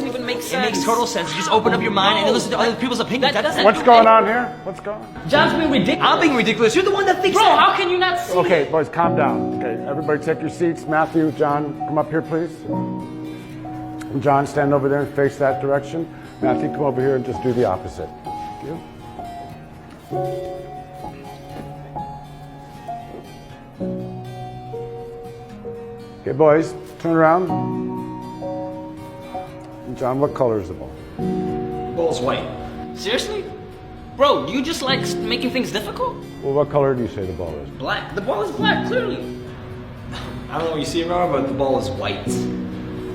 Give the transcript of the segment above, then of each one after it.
even make sense. It makes total sense. You just open up your mind and then listen to other people's opinions. That doesn't- What's going on here? What's going on? John's being ridiculous. I'm being ridiculous. You're the one that thinks Bro, that. how can you not see Okay, it? boys, calm down. Okay, everybody take your seats. Matthew, John, come up here, please. And John, stand over there and face that direction. Matthew, come over here and just do the opposite. Thank you. Okay, boys, turn around. And John, what color is the ball? Ball's white. Seriously? Bro, you just like making things difficult? Well, what color do you say the ball is? Black. The ball is black, clearly. I don't know what you see, Robert, but the ball is white.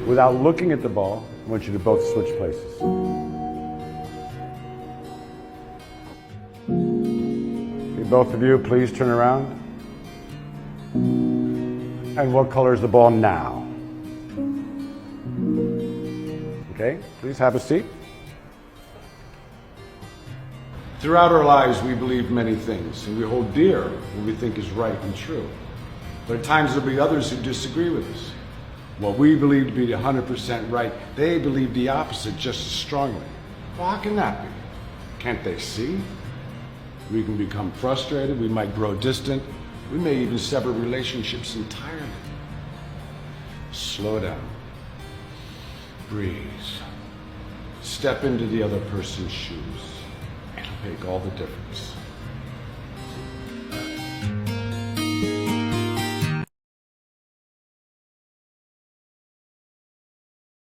Without looking at the ball, I want you to both switch places. Okay, both of you, please turn around. And what color is the ball now? Okay, please have a seat. Throughout our lives, we believe many things, and we hold dear what we think is right and true. But at times there'll be others who disagree with us. What we believe to be 100% right, they believe the opposite just as strongly. Well, how can that be? Can't they see? We can become frustrated, we might grow distant, we may even sever relationships entirely. Slow down. Breathe. Step into the other person's shoes. It'll make all the difference.